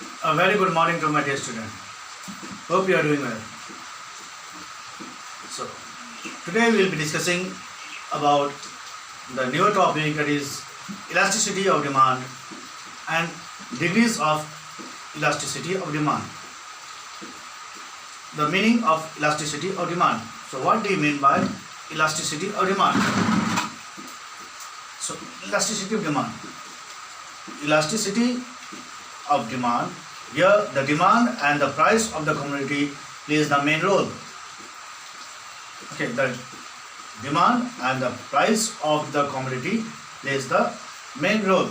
A very good morning to my dear student. Hope you are doing well. So, today we will be discussing about the newer topic, that is elasticity of demand and degrees of elasticity of demand. The meaning of elasticity of demand. So, what do you mean by elasticity of demand? So, elasticity of demand. Elasticity of demand. Here, the demand and the price of the commodity plays the main role. Okay, the demand and the price of the commodity plays the main role.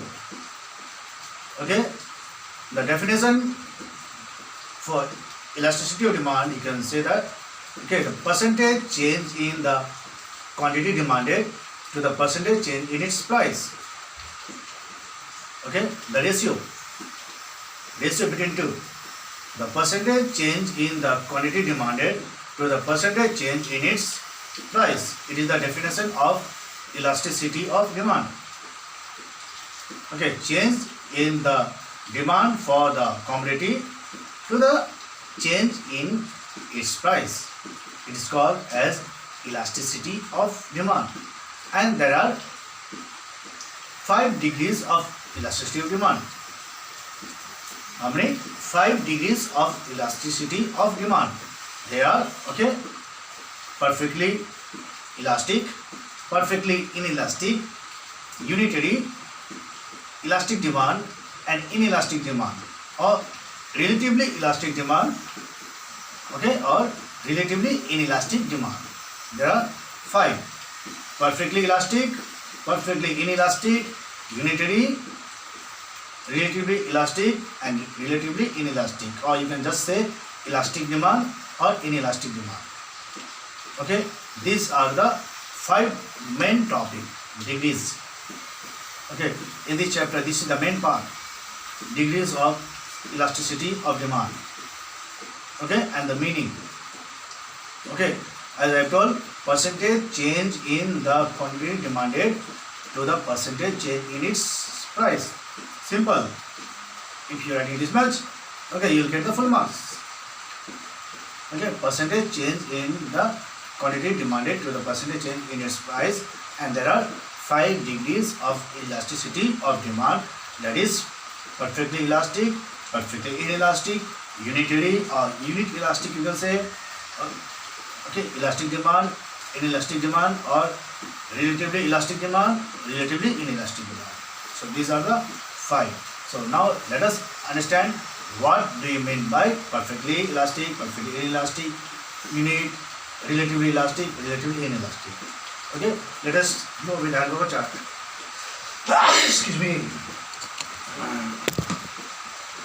Okay, the definition for elasticity of demand, you can say that the percentage change in the quantity demanded to the percentage change in its price. Okay, the ratio between two, the percentage change in the quantity demanded to the percentage change in its price. It is the definition of elasticity of demand. Okay, change in the demand for the commodity to the change in its price. It is called as elasticity of demand. And there are 5 degrees of elasticity of demand. How many? 5 degrees of elasticity of demand. They are, perfectly elastic, perfectly inelastic, unitary, elastic demand and inelastic demand, or relatively elastic demand, or relatively inelastic demand. There are 5: perfectly elastic, perfectly inelastic, unitary, relatively elastic and relatively inelastic, or you can just say elastic demand or inelastic demand. Okay, these are the 5 main topic degrees. Okay, in this chapter, this is the main part, degrees of elasticity of demand. Okay, and the meaning. Okay, as I have told, percentage change in the quantity demanded to the percentage change in its price. Simple. If you are writing this much, you will get the full marks. Okay, percentage change in the quantity demanded to the percentage change in its price, and there are 5 degrees of elasticity of demand, that is perfectly elastic, perfectly inelastic, unitary or unit elastic, you can say, elastic demand, inelastic demand, or relatively elastic demand, relatively inelastic demand. So these are the 5. So now let us understand what do you mean by perfectly elastic, perfectly inelastic, unit, relatively elastic, relatively inelastic. Okay, let us move with our chart. Excuse me.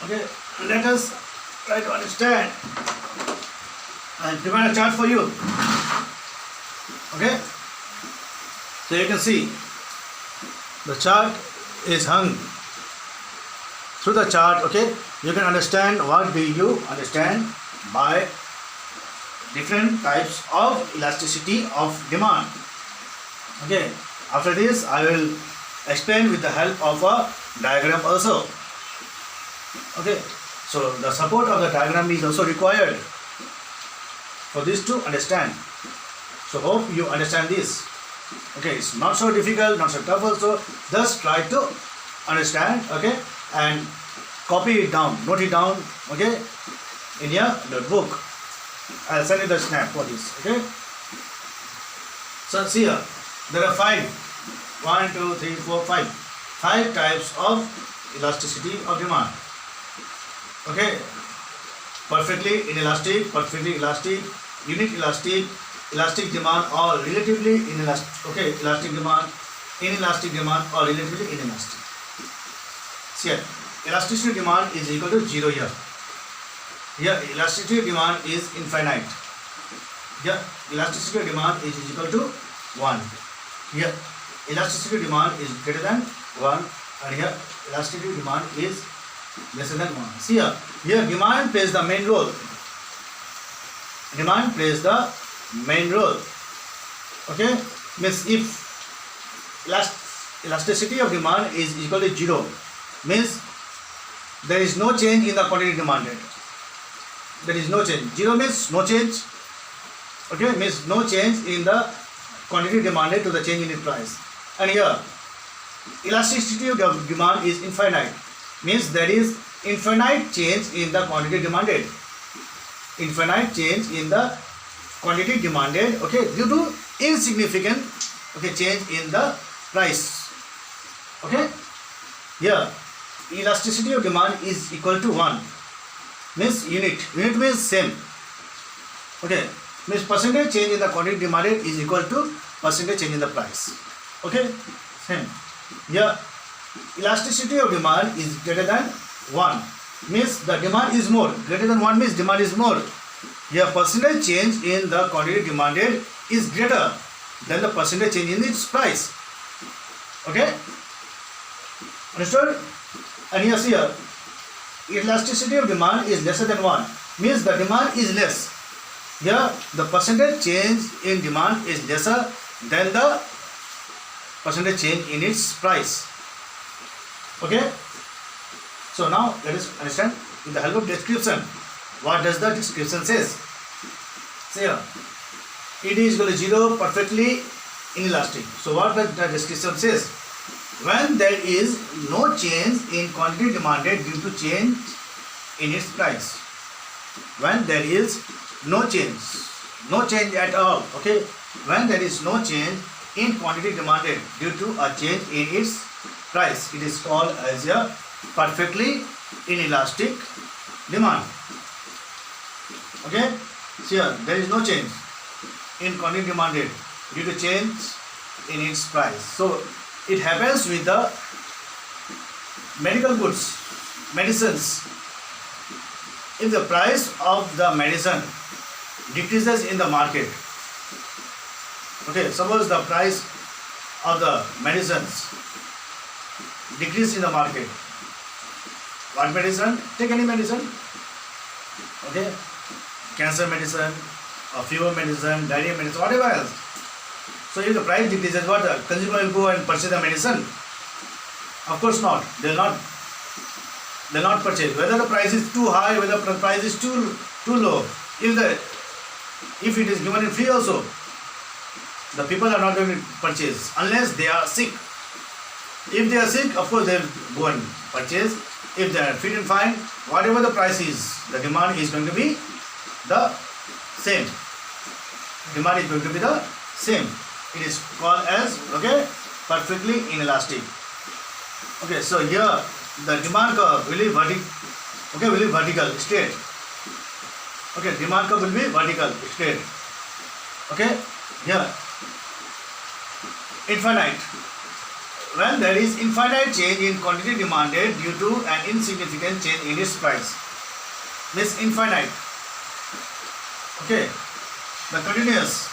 Okay, let us try to understand and prepare a chart for you. Okay, so you can see the chart is hung. Through the chart, you can understand what do you understand by different types of elasticity of demand. Okay, after this I will explain with the help of a diagram also. Okay, so the support of the diagram is also required for this to understand. So hope you understand this. Okay, it's not so difficult, not so tough also. Just try to understand, and copy it down, note it down, in your notebook. I'll send you the snap for this. So see here, there are 5. 1, 2, 3, 4, 5. 5 types of elasticity of demand. Okay, perfectly inelastic, perfectly elastic, unit elastic, elastic demand or relatively inelastic. Elastic demand, inelastic demand or relatively inelastic. See here, elasticity demand is equal to 0 here. Here elasticity demand is infinite. Here elasticity demand is equal to 1. Here elasticity demand is greater than 1, and here elasticity demand is lesser than 1. See here demand plays the main role. Demand plays the main role. Okay, means if elasticity of demand is equal to 0, means there is no change in the quantity demanded. There is no change. Zero means no change. Okay, means no change in the quantity demanded to the change in its price. And here, elasticity of demand is infinite. Means there is infinite change in the quantity demanded. Infinite change in the quantity demanded, okay, due to insignificant, okay, change in the price. Okay, here elasticity of demand is equal to 1. Means unit means same. Okay, means percentage change in the quantity demanded is equal to percentage change in the price. Okay, same. Here elasticity of demand is greater than 1. Means the demand is more. Greater than 1 means demand is more. Here percentage change in the quantity demanded is greater than the percentage change in its price. Okay, understood? And here elasticity of demand is lesser than 1. Means the demand is less. Here the percentage change in demand is lesser than the percentage change in its price. Okay, so now let us understand with the help of description. What does the description says? See here, it is equal to 0, perfectly inelastic. So what does the description says? When there is no change in quantity demanded due to change in its price. When there is no change at all. Okay, when there is no change in quantity demanded due to a change in its price, it is called as a perfectly inelastic demand. Okay, so here there is no change in quantity demanded due to change in its price. So it happens with the medical goods, medicines. If the price of the medicine decreases in the market, okay, suppose the price of the medicines decrease in the market. What medicine? Take any medicine. Okay, cancer medicine, or fever medicine, diarrhea medicine, whatever else. So if the price decreases, what the consumer will go and purchase the medicine? Of course not. They will not purchase. Whether the price is too high, whether the price is too low. If it is given in free also, the people are not going to purchase unless they are sick. If they are sick, of course they will go and purchase. If they are fit and fine, whatever the price is, the demand is going to be the same. Demand is going to be the same. It is called as, okay, perfectly inelastic. Okay, so here the demand curve will be vertical, straight. Okay, demand curve will be vertical, straight. Okay, here infinite. When there is infinite change in quantity demanded due to an insignificant change in its price. Means infinite. Okay, the continuous.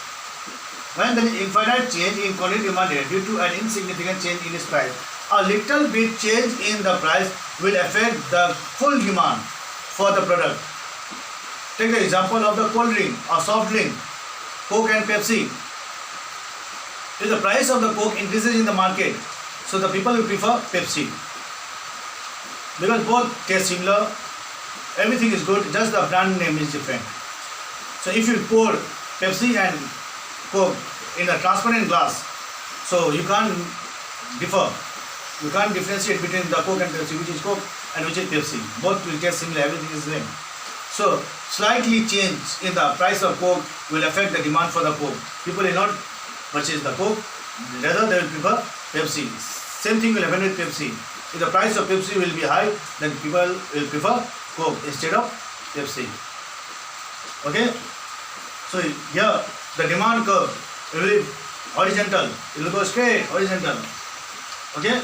When there is infinite change in quantity demanded due to an insignificant change in its price, a little bit change in the price will affect the full demand for the product. Take the example of the cold drink or soft drink, Coke and Pepsi. If the price of the Coke increases in the market, so the people will prefer Pepsi. Because both taste similar, everything is good, just the brand name is different. So if you pour Pepsi and Coke in a transparent glass, so you can't differentiate between the Coke and Pepsi, which is Coke and which is Pepsi. Both will taste similar, everything is same. So slightly change in the price of Coke will affect the demand for the Coke. People will not purchase the Coke, rather they will prefer Pepsi. Same thing will happen with Pepsi. If the price of Pepsi will be high, then people will prefer Coke instead of Pepsi. Okay, so here the demand curve will be horizontal, it will go straight, horizontal. Okay,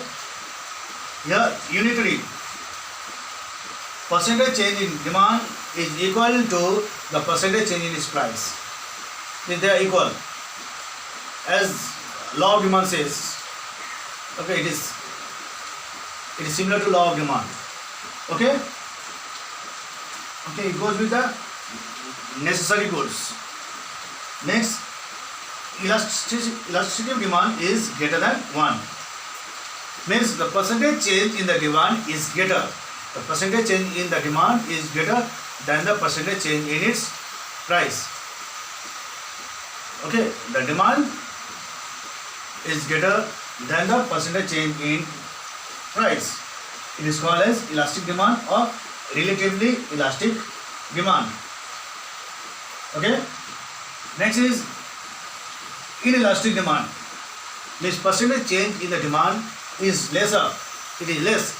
here unitary. Percentage change in demand is equal to the percentage change in its price. If they are equal, as law of demand says. Okay, it is similar to law of demand. Okay, it goes with the necessary goods. Next, elasticity of demand is greater than 1. Means the percentage change in the demand is greater The percentage change in the demand is greater than the percentage change in its price. Okay, the demand is greater than the percentage change in price. It is called as elastic demand or relatively elastic demand. Okay, next is inelastic demand. This percentage change in the demand is lesser, it is less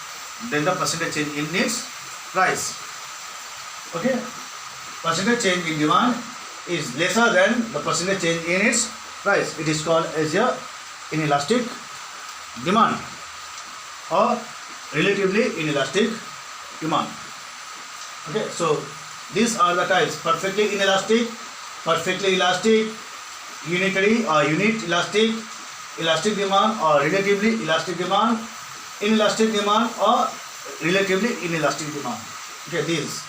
than the percentage change in its price. Okay, percentage change in demand is lesser than the percentage change in its price. It is called as a inelastic demand or relatively inelastic demand. Okay, so these are the types: perfectly inelastic, perfectly elastic, unitary or unit elastic, elastic demand or relatively elastic demand, inelastic demand or relatively inelastic demand. Okay, these.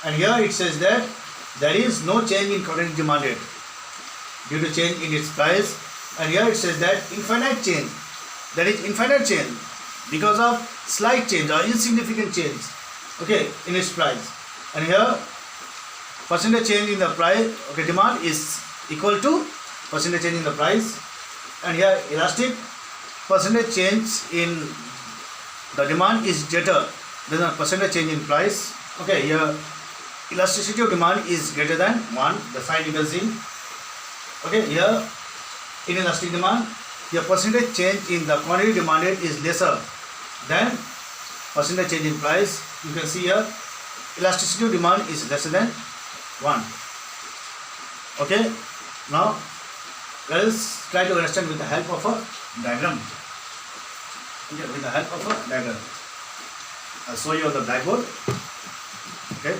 And here it says that there is no change in quantity demanded due to change in its price. And here it says that infinite change, that is infinite change because of slight change or insignificant change, okay, in its price. And here percentage change in the price, okay, demand is equal to percentage change in the price. And here elastic, percentage change in the demand is greater than the percentage change in price. Okay, here elasticity of demand is greater than 1, the sign you can see. Okay, here inelastic demand, the percentage change in the quantity demanded is lesser than percentage change in price. You can see here elasticity of demand is lesser than 1. Okay, now let us try to understand with the help of a diagram. Okay, with the help of a diagram. I'll show you on the blackboard. Okay.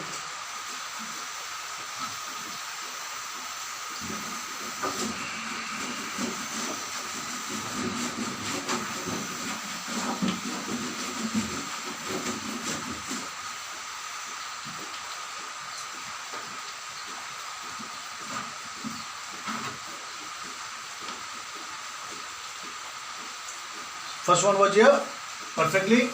First one was here, perfectly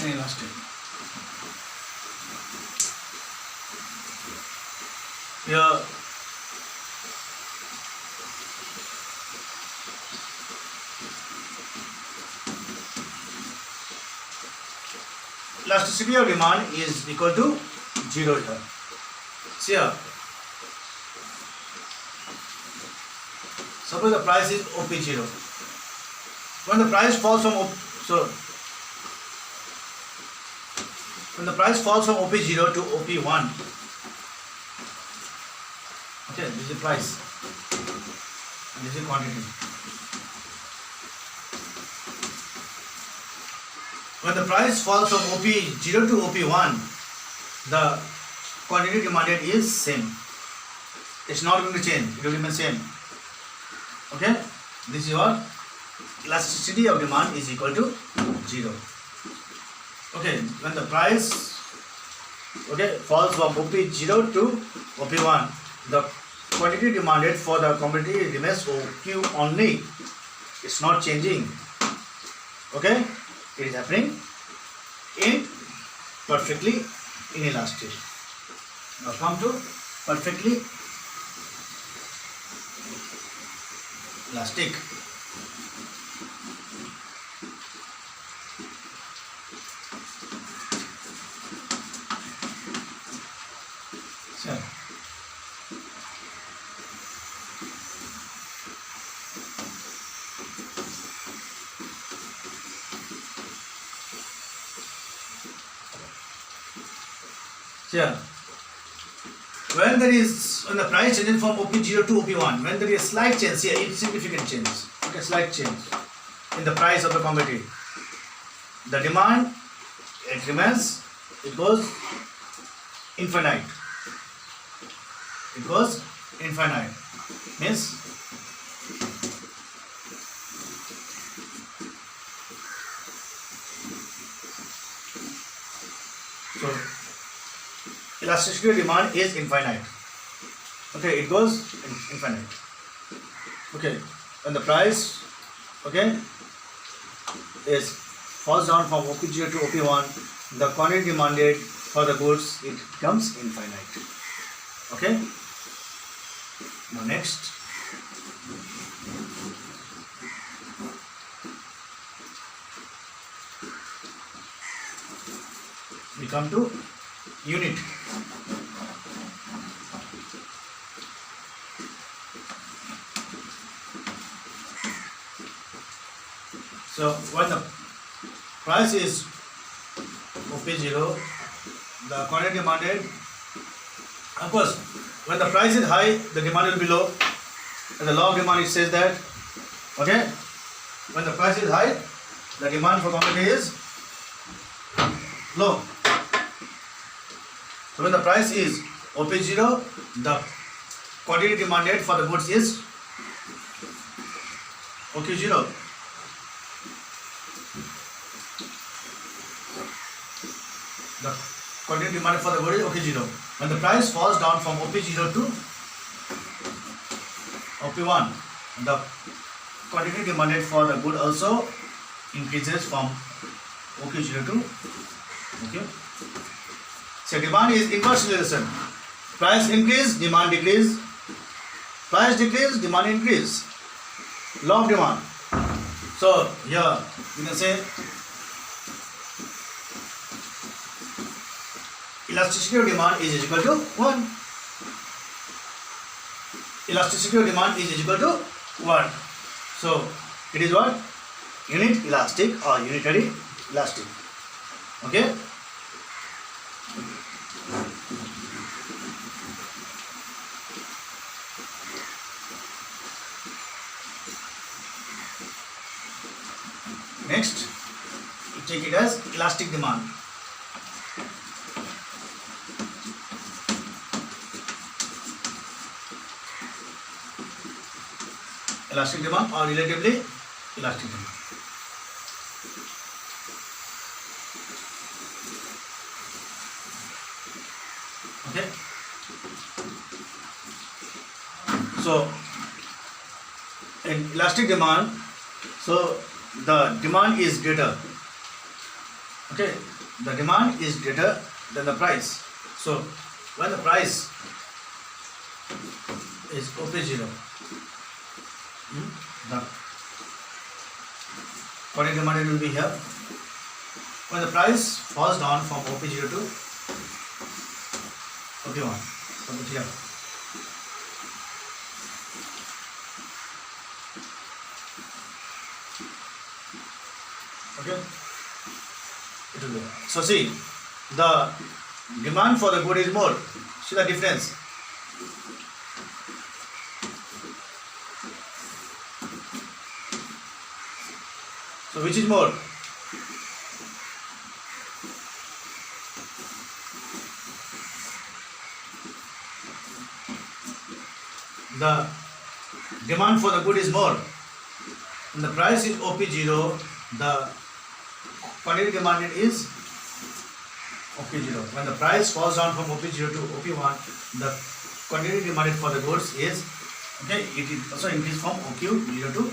inelastic. Here elasticity of demand is equal to 0 here. See here, suppose the price is OP0. When the price falls from when the price falls from OP0 to OP1, okay, this is price and this is quantity. When the price falls from OP0 to OP1, the quantity demanded is same. It's not going to change, it will remain same. Okay, this is your elasticity of demand is equal to 0. Okay, when the price, okay, falls from OP0 to OP1, the quantity demanded for the commodity remains OQ only. It's not changing. Okay, it is happening in perfectly inelastic. Now come to perfectly elastic. So, here, when the price changes from OP0 to OP1, when there is a slight change, here insignificant change, okay, slight change in the price of the commodity, the demand, it remains, it goes infinite. It goes infinite. Means so elasticity of demand is infinite. Okay, it goes infinite. Okay, when the price okay, is falls down from OP0 to OP1, the quantity demanded for the goods, it becomes infinite. Okay. Now next, we come to unit. So when the price is OP0, the quantity demanded, of course, when the price is high, the demand will be low. And the law of demand, it says that, okay, when the price is high, the demand for commodity is low. So when the price is OP0, the quantity demanded for the goods is OQ0. The quantity demanded for the good is OQ0. When the price falls down from OP0 to OP1, the quantity demanded for the good also increases from OQ0 to OQ. So demand is inverse relation. Price increase, demand decrease. Price decrease, demand increase. Law of demand. So here you can say elasticity of demand is equal to 1. Elasticity of demand is equal to 1. So it is what? Unit elastic or unitary elastic. Okay. Next, you take it as elastic demand. Elastic demand or relatively elastic demand. Okay. So in elastic demand, so the demand is greater. Okay, the demand is greater than the price. So when the price is OP0, the quantity demanded will be here. When the price falls down from OP0 to OP1, so put here. Okay, it will be. So see, the demand for the good is more. See the difference. So which is more? The demand for the good is more. When the price is OP0, the quantity demanded is OP0. When the price falls down from OP0 to OP1, the quantity demanded for the goods is, okay, it is also increased from OQ0 to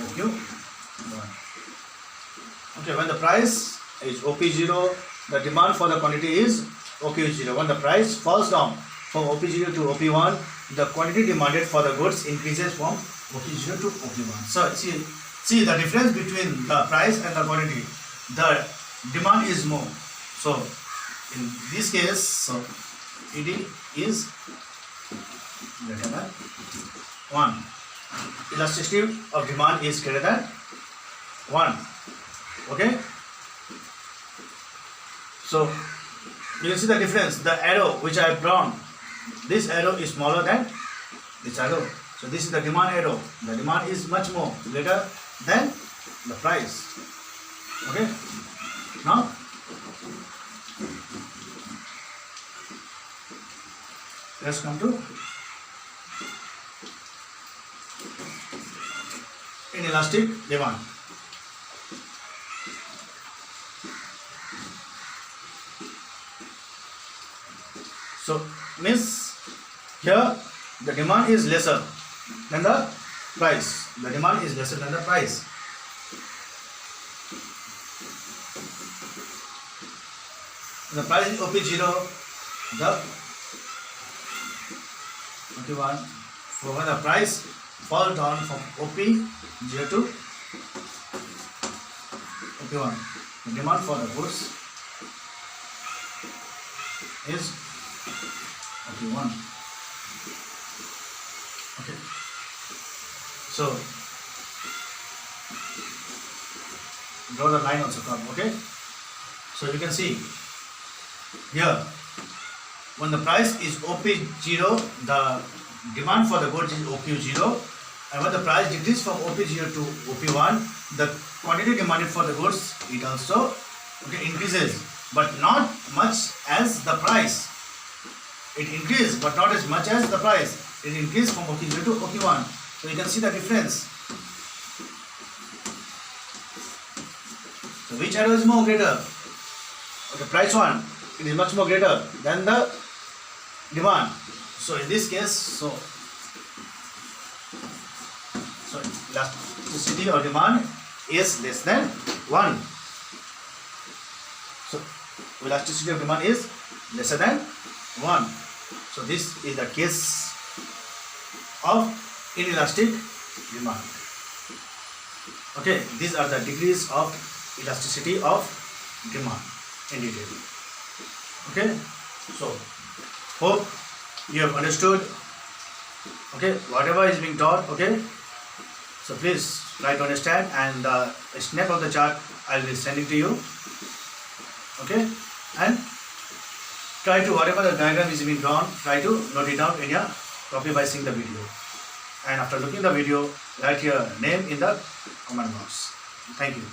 OQ1. Okay, when the price is OP0, the demand for the quantity is OQ0. When the price falls down from OP0 to OP1, the quantity demanded for the goods increases from OQ0 to OQ1. So see the difference between the price and the quantity. The demand is more. So in this case, so ED is greater than 1. Elasticity of demand is greater than 1. Okay. So you can see the difference. The arrow which I have drawn, this arrow is smaller than this arrow. So this is the demand arrow. The demand is much more greater than the price. Okay. Now let's come to inelastic demand. So means here the demand is lesser than the price. the demand is lesser than the price. The price is OP0, the OP1. So when the price falls down from OP0 to OP1, the demand for the goods is OP1. Okay. So draw the line also come. Okay. So you can see here, when the price is OP0, the demand for the goods is OQ0, and when the price decreases from OP0 to OP1, the quantity demanded for the goods it also increases, but not much as the price. It increases, but not as much as the price. It increases from OQ0 to OQ1. So you can see the difference. So which arrow is more greater? Okay, price one. It is much more greater than the demand. So in this case, so elasticity or demand is less than 1. So elasticity of demand is lesser than 1. So this is the case of inelastic demand. Okay, these are the degrees of elasticity of demand in detail. Okay, so hope you have understood. Okay, whatever is being taught. Okay, so please try to understand, and the snap of the chart I will be sending to you. Okay, and try to, whatever the diagram is being drawn, try to note it down in your copy by seeing the video, and after looking the video, write your name in the comment box. Thank you.